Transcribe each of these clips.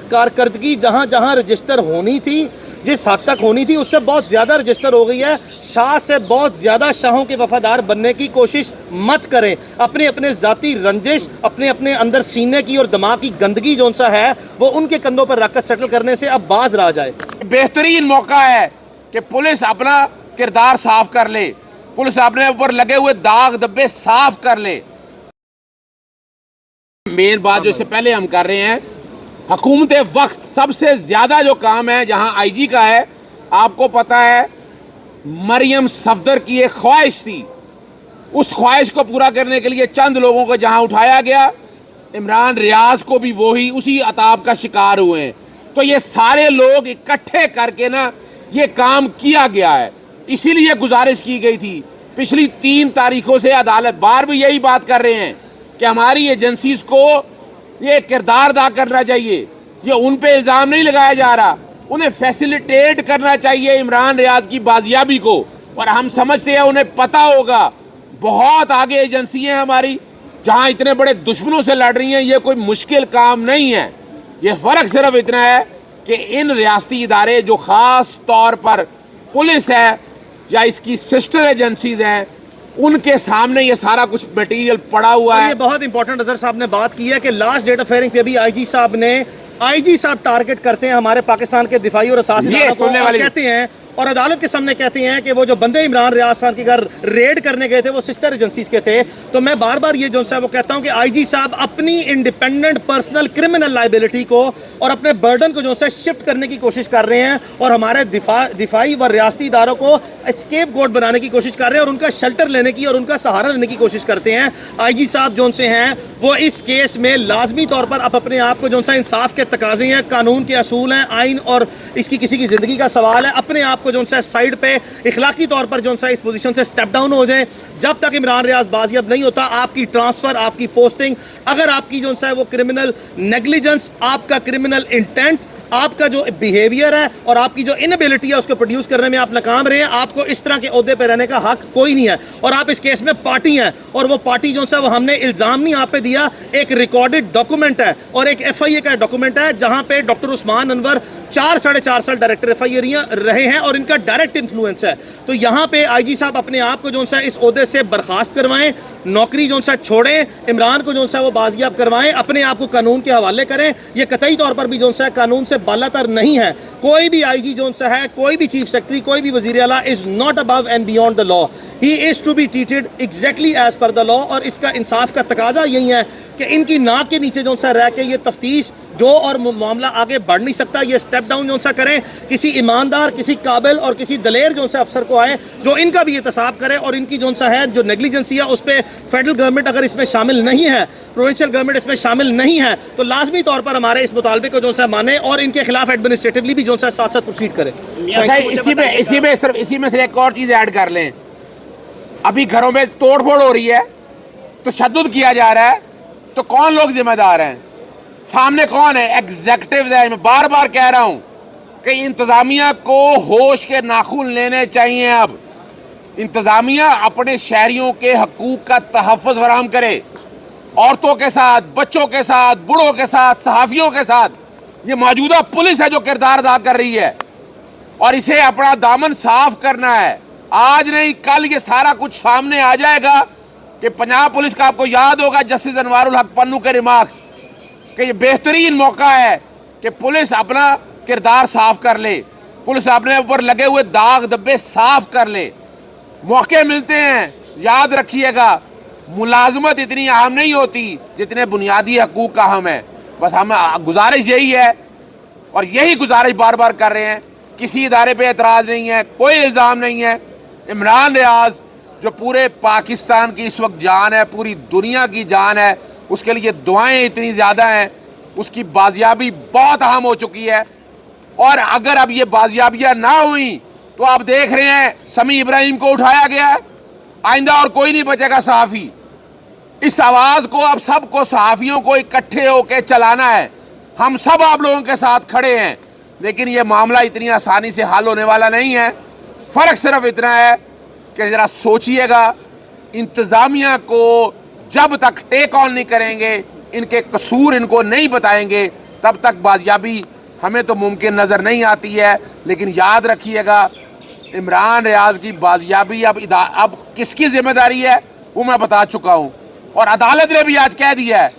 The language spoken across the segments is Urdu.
کارکردگی جہاں جہاں رجسٹر ہونی تھی، جس حد تک ہونی تھی، اس سے بہت زیادہ رجسٹر ہو گئی ہے۔ شاہ سے بہت زیادہ شاہوں کے وفادار بننے کی کوشش مت کریں۔ اپنے اپنے ذاتی رنجش، اپنے اپنے اندر سینے کی اور دماغ کی گندگی جو سا ہے وہ ان کے کندھوں پر رکھ کر سیٹل کرنے سے اب باز رہ جائے۔ بہترین موقع ہے کہ پولیس اپنا کردار صاف کر لے، پولیس اپنے اوپر لگے ہوئے داغ دبے صاف کر لے۔ مین بات جو اس سے پہلے ہم کر رہے ہیں، حکومت وقت سب سے زیادہ جو کام ہے جہاں آئی جی کا ہے، آپ کو پتہ ہے مریم صفدر کی ایک خواہش تھی، اس خواہش کو پورا کرنے کے لیے چند لوگوں کو جہاں اٹھایا گیا، عمران ریاض کو بھی وہی اسی عطاب کا شکار ہوئے ہیں۔ تو یہ سارے لوگ اکٹھے کر کے نا یہ کام کیا گیا ہے، اسی لیے گزارش کی گئی تھی۔ پچھلی 3 تاریخوں سے عدالت بار بھی یہی بات کر رہے ہیں کہ ہماری ایجنسیز کو یہ کردار ادا کرنا چاہیے، یہ ان پہ الزام نہیں لگایا جا رہا، انہیں فیسیلیٹیٹ کرنا چاہیے عمران ریاض کی بازیابی کو۔ اور ہم سمجھتے ہیں انہیں پتہ ہوگا، بہت آگے ایجنسی ہیں ہماری جہاں اتنے بڑے دشمنوں سے لڑ رہی ہیں، یہ کوئی مشکل کام نہیں ہے۔ یہ فرق صرف اتنا ہے کہ ان ریاستی ادارے جو خاص طور پر پولیس ہے یا اس کی سسٹر ایجنسیز ہیں، ان کے سامنے یہ سارا کچھ میٹیریل پڑا ہوا ہے۔ یہ بہت امپورٹنٹ اظہر صاحب نے بات کی ہے کہ لاسٹ ڈیٹ آف ہیئرنگ پہ بھی آئی جی صاحب ٹارگٹ کرتے ہیں ہمارے پاکستان کے دفاعی اور اساسی اداروں کو، اور کہتے ہیں اور عدالت کے سامنے کہتے ہیں کہ وہ جو بندے عمران ریاض خان کے گھر ریڈ کرنے گئے تھے وہ سسٹر ایجنسیز کے تھے۔ تو میں بار بار یہ جو ہے وہ کہتا ہوں کہ آئی جی صاحب اپنی انڈیپینڈنٹ پرسنل کرمنل لائبلٹی کو اور اپنے برڈن کو جو ہے شفٹ کرنے کی کوشش کر رہے ہیں، اور ہمارے دفاعی و ریاستی اداروں کو اسکیپ گوٹ بنانے کی کوشش کر رہے ہیں، اور ان کا شیلٹر لینے کی اور ان کا سہارا لینے کی کوشش کرتے ہیں۔ آئی جی صاحب جو سے ہیں وہ اس کیس میں لازمی طور پر اب اپنے آپ کو جو سا انصاف کے تقاضے ہیں، قانون کے اصول ہیں، آئین اور اس کی کسی کی زندگی کا سوال ہے، اپنے آپ کو جو سا سائیڈ پہ اخلاقی طور پر جو سا اس پوزیشن سے سٹیپ ڈاؤن ہو جائیں۔ جب تک عمران ریاض بازیاب نہیں ہوتا، آپ کی ٹرانسفر، آپ کی پوسٹنگ، اگر آپ کی جو سا وہ کرمنل نیگلیجنس، آپ کا کرمنل انٹینٹ، آپ کا جو بیہیویئر ہے اور آپ کی جو انیبلٹی ہے اس کو پروڈیوس کرنے میں آپ ناکام رہے ہیں، آپ کو اس طرح کے عہدے پہ رہنے کا حق کوئی نہیں ہے۔ اور آپ اس کیس میں پارٹی ہیں، اور وہ پارٹی جو سا وہ ہم نے الزام نہیں آپ پہ دیا، ایک ریکارڈڈ ڈاکومنٹ ہے اور ایک ایف آئی اے کا ڈاکومنٹ ہے جہاں پہ ڈاکٹر عثمان انور 4.5 سال ڈائریکٹر ایف آئی اے رہے ہیں اور ان کا ڈائریکٹ انفلوئنس ہے۔ تو یہاں پہ آئی جی صاحب اپنے آپ کو جو سا اس عہدے سے برخاست کروائیں، نوکری جو سا چھوڑیں، عمران کو جو سا وہ بازیاب کروائیں، اپنے آپ کو قانون کے حوالے کریں۔ یہ قطعی طور پر بھی جو سا قانون سے بالا تر نہیں ہے۔ کوئی بھی آئی جی جو سا ہے، کوئی بھی چیف سیکرٹری، کوئی بھی وزیر اعلیٰ is not above and beyond the law, he is to be treated exactly as per the law. اور اس کا انصاف کا تقاضا یہی ہے کہ ان کی ناک کے نیچے جو سا رہ کے یہ تفتیش جو اور معاملہ آگے بڑھ نہیں سکتا، یہ سٹیپ ڈاؤن جو سا کریں، کسی ایماندار، کسی قابل اور کسی دلیر جو سا افسر کو آئے جو ان کا بھی احتساب کرے، اور ان کی جو سا ہے جو نیگلیجنسی ہے اس پہ فیڈرل گورنمنٹ اگر اس میں شامل نہیں ہے، پروونشل گورنمنٹ اس میں شامل نہیں ہے، تو لازمی طور پر ہمارے اس مطالبے کو جو سا مانے اور ان کے خلاف ایڈمنسٹریٹولی بھی جو سا ساتھ ساتھ پروسیڈ کرے۔ اسی میں صرف ایک اور چیز ایڈ کر لیں، ابھی گھروں میں توڑ پھوڑ ہو رہی ہے، تشدد کیا جا رہا ہے، تو کون لوگ ذمہ دار ہیں؟ سامنے کون ہے؟ ایگزیکٹوز ہیں۔ میں بار بار کہہ رہا ہوں کہ انتظامیہ کو ہوش کے ناخن لینے چاہیے۔ اب انتظامیہ اپنے شہریوں کے حقوق کا تحفظ فراہم کرے، عورتوں کے ساتھ، بچوں کے ساتھ، بوڑھوں کے ساتھ، صحافیوں کے ساتھ۔ یہ موجودہ پولیس ہے جو کردار ادا کر رہی ہے، اور اسے اپنا دامن صاف کرنا ہے۔ آج نہیں کل یہ سارا کچھ سامنے آ جائے گا کہ پنجاب پولیس کا آپ کو یاد ہوگا جسٹس انوار الحق پنو کے ریمارکس کہ یہ بہترین موقع ہے کہ پولیس اپنا کردار صاف کر لے، پولیس اپنے اوپر لگے ہوئے داغ دبے صاف کر لے۔ موقع ملتے ہیں، یاد رکھیے گا، ملازمت اتنی اہم نہیں ہوتی جتنے بنیادی حقوق کا اہم ہے۔ بس ہم گزارش یہی ہے، اور یہی گزارش بار بار کر رہے ہیں، کسی ادارے پہ اعتراض نہیں ہے، کوئی الزام نہیں ہے۔ عمران ریاض جو پورے پاکستان کی اس وقت جان ہے، پوری دنیا کی جان ہے، اس کے لیے دعائیں اتنی زیادہ ہیں، اس کی بازیابی بہت اہم ہو چکی ہے۔ اور اگر اب یہ بازیابیاں نہ ہوئیں تو آپ دیکھ رہے ہیں سمیع ابراہیم کو اٹھایا گیا ہے، آئندہ اور کوئی نہیں بچے گا صحافی۔ اس آواز کو اب سب کو، صحافیوں کو اکٹھے ہو کے چلانا ہے۔ ہم سب آپ لوگوں کے ساتھ کھڑے ہیں، لیکن یہ معاملہ اتنی آسانی سے حل ہونے والا نہیں ہے۔ فرق صرف اتنا ہے کہ ذرا سوچئے گا، انتظامیہ کو جب تک ٹیک آن نہیں کریں گے، ان کے قصور ان کو نہیں بتائیں گے، تب تک بازیابی ہمیں تو ممکن نظر نہیں آتی ہے. لیکن یاد رکھیے گا عمران ریاض کی بازیابی اب کس کی ذمہ داری ہے وہ میں بتا چکا ہوں, اور عدالت نے بھی آج کہہ دیا ہے.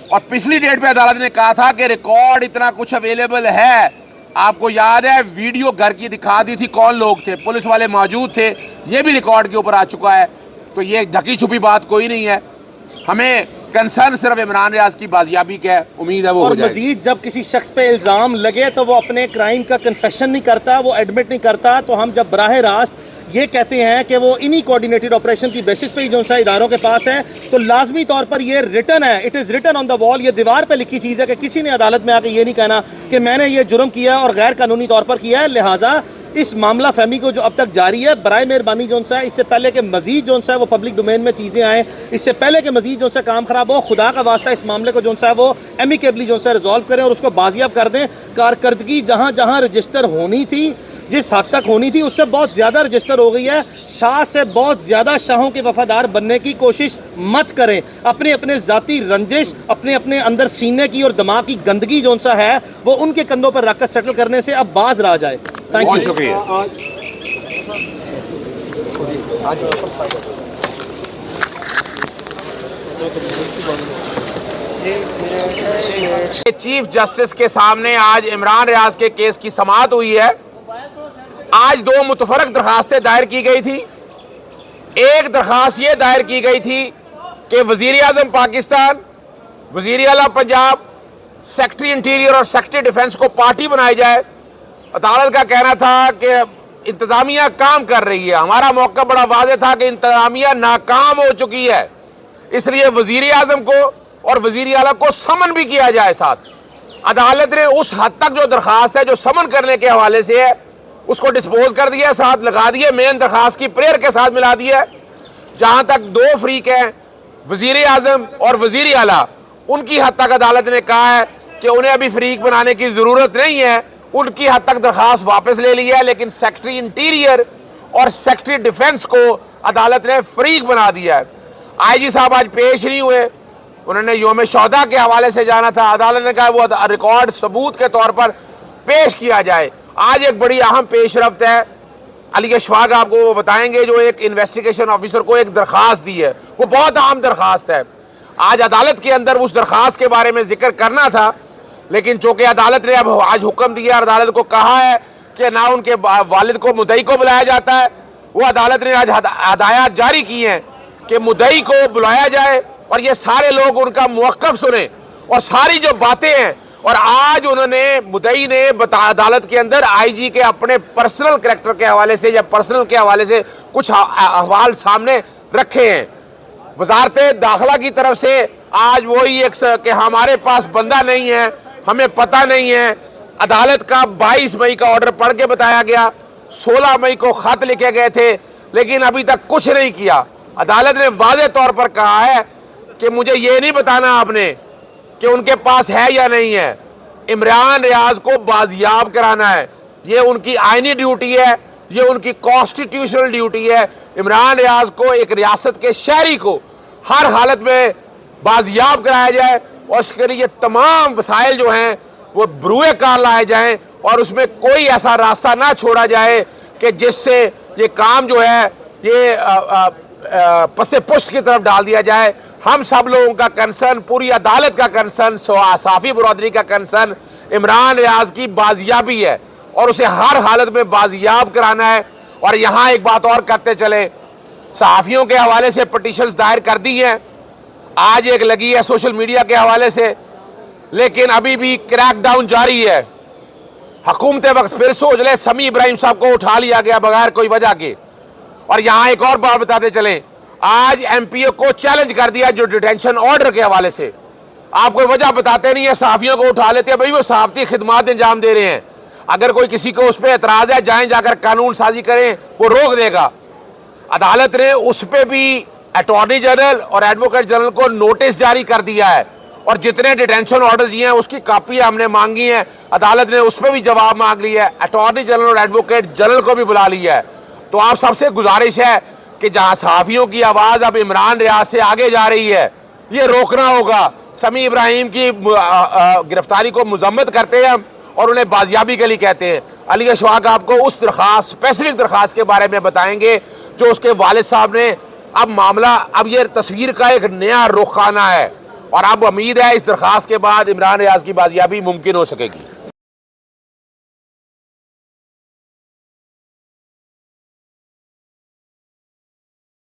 اور پچھلی ڈیٹ پہ عدالت نے کہا تھا کہ ریکارڈ اتنا کچھ اویلیبل ہے. آپ کو یاد ہے ویڈیو گھر کی دکھا دی تھی, کون لوگ تھے, پولیس والے موجود تھے, یہ بھی ریکارڈ کے اوپر آ چکا ہے. تو یہ ڈھکی چھپی بات کوئی نہیں ہے. ہمیں کنسرن صرف عمران ریاض کی بازیابی کا ہے, امید ہے وہ ہو جائے. اور مزید جب کسی شخص پہ الزام لگے تو وہ اپنے کرائم کا کنفیشن نہیں کرتا, وہ ایڈمٹ نہیں کرتا. تو ہم جب براہ راست یہ کہتے ہیں کہ وہ انہی کوارڈینیٹڈ آپریشن کی بیسس پہ ہی جو سا اداروں کے پاس ہے, تو لازمی طور پر یہ ریٹن ہے, اٹ از ریٹن آن دا وال, یہ دیوار پہ لکھی چیز ہے کہ کسی نے عدالت میں آ کے یہ نہیں کہنا کہ میں نے یہ جرم کیا اور غیر قانونی طور پر کیا ہے. لہٰذا اس معاملہ فہمی کو جو اب تک جاری ہے, برائے مہربانی جو ہے اس سے پہلے کہ مزید جو ہے وہ پبلک ڈومین میں چیزیں آئیں, اس سے پہلے کہ مزید جو ہے کام خراب ہو, خدا کا واسطہ اس معاملے کو جو ہے وہ ایمیکیبلی جو ہے ریزالو کریں اور اس کو بازیاب کر دیں. کارکردگی جہاں جہاں رجسٹر ہونی تھی, جس حد تک ہونی تھی, اس سے بہت زیادہ رجسٹر ہو گئی ہے. شاہ سے بہت زیادہ شاہوں کے وفادار بننے کی کوشش مت کریں. اپنے اپنے ذاتی رنجش, اپنے اپنے اندر سینے کی اور دماغ کی گندگی جو سا ہے وہ ان کے کندھوں پر رکھ کر سیٹل کرنے سے اب باز رہ جائے. بہت شکریہ. چیف جسٹس کے سامنے آج عمران ریاض کے کیس کی سماعت ہوئی ہے. آج دو متفرق درخواستیں دائر کی گئی تھی. ایک درخواست یہ دائر کی گئی تھی کہ وزیر اعظم پاکستان, وزیر اعلیٰ پنجاب, سیکرٹری انٹیریئر اور سیکرٹری ڈیفنس کو پارٹی بنائی جائے. عدالت کا کہنا تھا کہ انتظامیہ کام کر رہی ہے. ہمارا موقع بڑا واضح تھا کہ انتظامیہ ناکام ہو چکی ہے, اس لیے وزیر اعظم کو اور وزیر اعلیٰ کو سمن بھی کیا جائے ساتھ. عدالت نے اس حد تک جو درخواست ہے جو سمن کرنے کے حوالے سے ہے اس کو ڈسپوز کر دیا, ساتھ لگا دیے, مین درخواست کی پریئر کے ساتھ ملا دیا. جہاں تک دو فریق ہیں وزیر اعظم اور وزیر اعلیٰ, ان کی حد تک عدالت نے کہا ہے کہ انہیں ابھی فریق بنانے کی ضرورت نہیں ہے, ان کی حد تک درخواست واپس لے لی ہے. لیکن سیکرٹری انٹیریئر اور سیکرٹری ڈیفنس کو عدالت نے فریق بنا دیا ہے. آئی جی صاحب آج پیش نہیں ہوئے, انہوں نے یوم شہداء کے حوالے سے جانا تھا. عدالت نے کہا وہ ریکارڈ ثبوت کے طور پر پیش کیا جائے. آج ایک بڑی اہم پیش رفت ہے, علی اشفاق آپ کو وہ بتائیں گے, جو ایک انویسٹیگیشن آفیسر کو ایک درخواست دی ہے, وہ بہت اہم درخواست ہے. آج عدالت کے اندر اس درخواست کے بارے میں ذکر کرنا تھا, لیکن چونکہ عدالت نے اب آج حکم دیا, عدالت کو کہا ہے کہ نہ ان کے والد کو مدعی کو بلایا جاتا ہے, وہ عدالت نے آج ہدایات جاری کی ہیں کہ مدعی کو بلایا جائے اور یہ سارے لوگ ان کا موقف سنیں اور ساری جو باتیں ہیں. اور آج انہوں نے مدعی نے عدالت کے اندر آئی جی کے اپنے پرسنل کریکٹر کے حوالے سے یا پرسنل کے حوالے سے کچھ احوال سامنے رکھے ہیں. وزارت داخلہ کی طرف سے آج وہی ایک کہ ہمارے پاس بندہ نہیں ہے, ہمیں پتہ نہیں ہے. عدالت کا 22 مئی کا آرڈر پڑھ کے بتایا گیا, 16 مئی کو خط لکھے گئے تھے, لیکن ابھی تک کچھ نہیں کیا. عدالت نے واضح طور پر کہا ہے کہ مجھے یہ نہیں بتانا آپ نے کہ ان کے پاس ہے یا نہیں ہے, عمران ریاض کو بازیاب کرانا ہے. یہ ان کی آئینی ڈیوٹی ہے, یہ ان کی کانسٹیٹیوشنل ڈیوٹی ہے. عمران ریاض کو, ایک ریاست کے شہری کو, ہر حالت میں بازیاب کرایا جائے اور اس کے لیے تمام وسائل جو ہیں وہ بروئے کار لائے جائیں اور اس میں کوئی ایسا راستہ نہ چھوڑا جائے کہ جس سے یہ کام جو ہے یہ پس پشت کی طرف ڈال دیا جائے. ہم سب لوگوں کا کنسرن, پوری عدالت کا کنسرن, صحافی برادری کا کنسرن عمران ریاض کی بازیابی ہے اور اسے ہر حالت میں بازیاب کرانا ہے. اور یہاں ایک بات اور کرتے چلے, صحافیوں کے حوالے سے پٹیشنز دائر کر دی ہیں, آج ایک لگی ہے سوشل میڈیا کے حوالے سے, لیکن ابھی بھی کریک ڈاؤن جاری ہے. حکومت وقت پھر سوچ لے, سمیع ابراہیم صاحب کو اٹھا لیا گیا بغیر کوئی وجہ کے. اور یہاں ایک اور بات بتاتے چلیں, آج ایم پی او کو چیلنج کر دیا جو ڈیٹینشن آرڈر کے حوالے سے. آپ کوئی وجہ بتاتے نہیں ہیں, صحافیوں کو اٹھا لیتے ہیں, بھائی وہ صحافتی خدمات انجام دے رہے ہیں, اگر کوئی کسی کو اس پہ اعتراض ہے جائیں جا کر قانون سازی کریں, وہ روک دے گا. عدالت نے اس پہ بھی اٹارنی جنرل اور ایڈوکیٹ جنرل کو نوٹس جاری کر دیا ہے اور جتنے ڈیٹینشن آرڈرز ہیں اس کی کاپی ہم نے مانگی ہیں, عدالت نے اس پہ بھی جواب مانگ لیا ہے. اٹارنی جنرل اور ایڈوکیٹ جنرل کو بھی بلا لیا ہے. تو آپ سب سے گزارش ہے کہ جہاں صحافیوں کی آواز اب عمران ریاض سے آگے جا رہی ہے, یہ روکنا ہوگا. سمیع ابراہیم کی گرفتاری کو مذمت کرتے ہیں اور انہیں بازیابی کے لیے کہتے ہیں. علی اشفاق آپ کو اس درخواست اسپیسیفک درخواست کے بارے میں بتائیں گے جو اس کے والد صاحب نے. اب معاملہ اب یہ تصویر کا ایک نیا رخ آنا ہے اور اب امید ہے اس درخواست کے بعد عمران ریاض کی بازیابی ممکن ہو سکے گی.